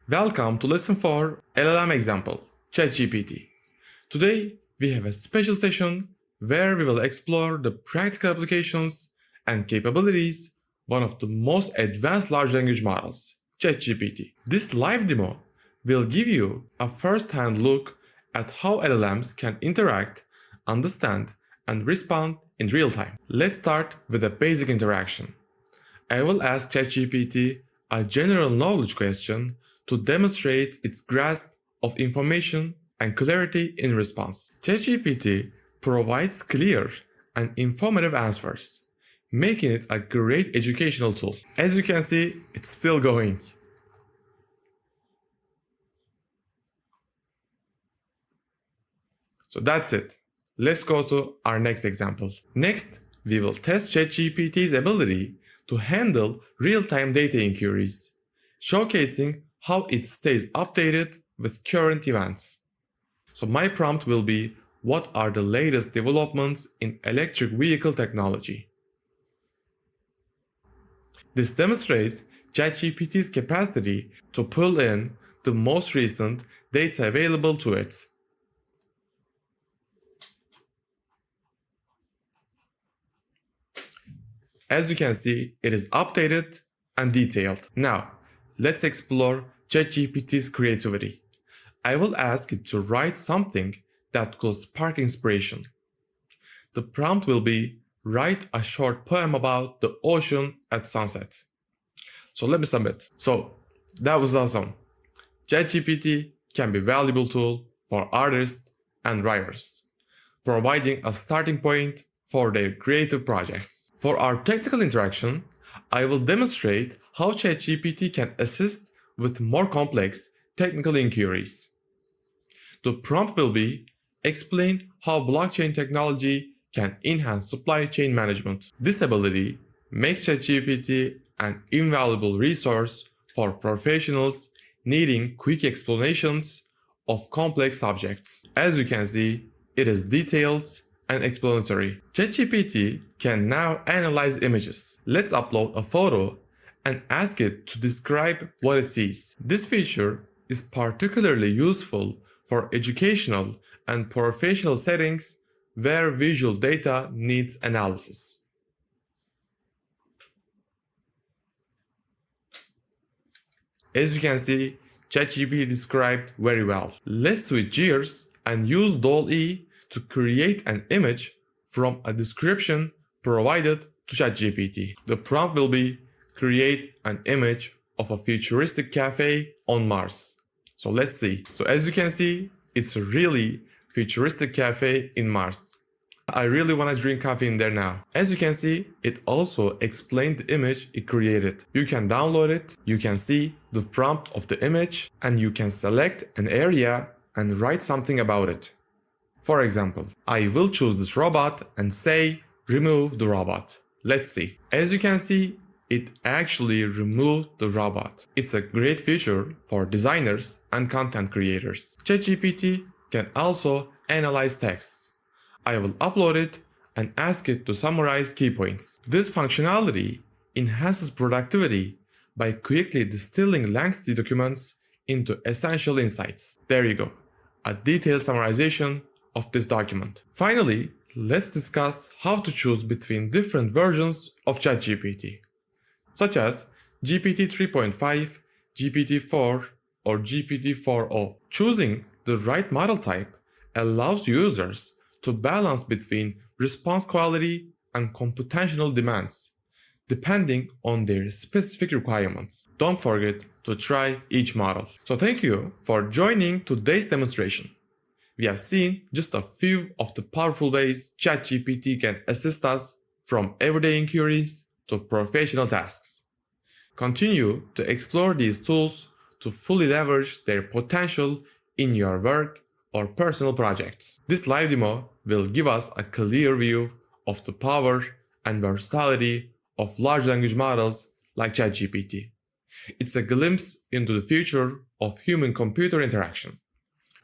Welcome to lesson 4 LLM example, ChatGPT. Today we have a special session where we will explore the practical applications and capabilities one of the most advanced large language models, ChatGPT. This live demo will give you a first-hand look at how LLMs can interact, understand, and respond in real time. Let's start with a basic interaction. I will ask ChatGPT a general knowledge question to demonstrate its grasp of information and clarity in response. ChatGPT provides clear and informative answers, making it a great educational tool. As you can see, it's still going. So that's it. Let's go to our next example. Next, we will test ChatGPT's ability to handle real-time data inquiries, showcasing how it stays updated with current events. So my prompt will be, what are the latest developments in electric vehicle technology? This demonstrates ChatGPT's capacity to pull in the most recent data available to it. As you can see, it is updated and detailed. Now, let's explore ChatGPT's creativity. I will ask it to write something that could spark inspiration. The prompt will be, write a short poem about the ocean at sunset. So let me submit. So that was awesome. ChatGPT can be a valuable tool for artists and writers, providing a starting point for their creative projects. For our technical interaction, I will demonstrate how ChatGPT can assist with more complex technical inquiries. The prompt will be, explain how blockchain technology can enhance supply chain management. This ability makes ChatGPT an invaluable resource for professionals needing quick explanations of complex subjects. As you can see, it is detailed and explanatory. ChatGPT can now analyze images. Let's upload a photo and ask it to describe what it sees. This feature is particularly useful for educational and professional settings where visual data needs analysis. As you can see, ChatGPT described very well. Let's switch gears and use DALL-E to create an image from a description provided to ChatGPT. The prompt will be, create an image of a futuristic cafe on Mars. So let's see. So as you can see, it's a really futuristic cafe in Mars. I really want to drink coffee in there now. As you can see, it also explained the image it created. You can download it, you can see the prompt of the image, and you can select an area and write something about it. For example, I will choose this robot and say, remove the robot. Let's see. As you can see, it actually removed the robot. It's a great feature for designers and content creators. ChatGPT can also analyze texts. I will upload it and ask it to summarize key points. This functionality enhances productivity by quickly distilling lengthy documents into essential insights. There you go, a detailed summarization of this document. Finally, let's discuss how to choose between different versions of ChatGPT, such as GPT 3.5, GPT 4, or GPT 4o. Choosing the right model type allows users to balance between response quality and computational demands, depending on their specific requirements. Don't forget to try each model. So thank you for joining today's demonstration. We have seen just a few of the powerful ways ChatGPT can assist us from everyday inquiries to professional tasks. Continue to explore these tools to fully leverage their potential in your work or personal projects. This live demo will give us a clear view of the power and versatility of large language models like ChatGPT. It's a glimpse into the future of human-computer interaction,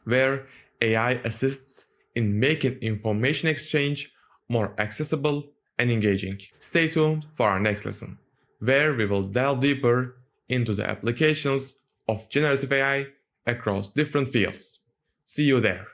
where AI assists in making information exchange more accessible and engaging. Stay tuned for our next lesson, where we will delve deeper into the applications of generative AI across different fields. See you there.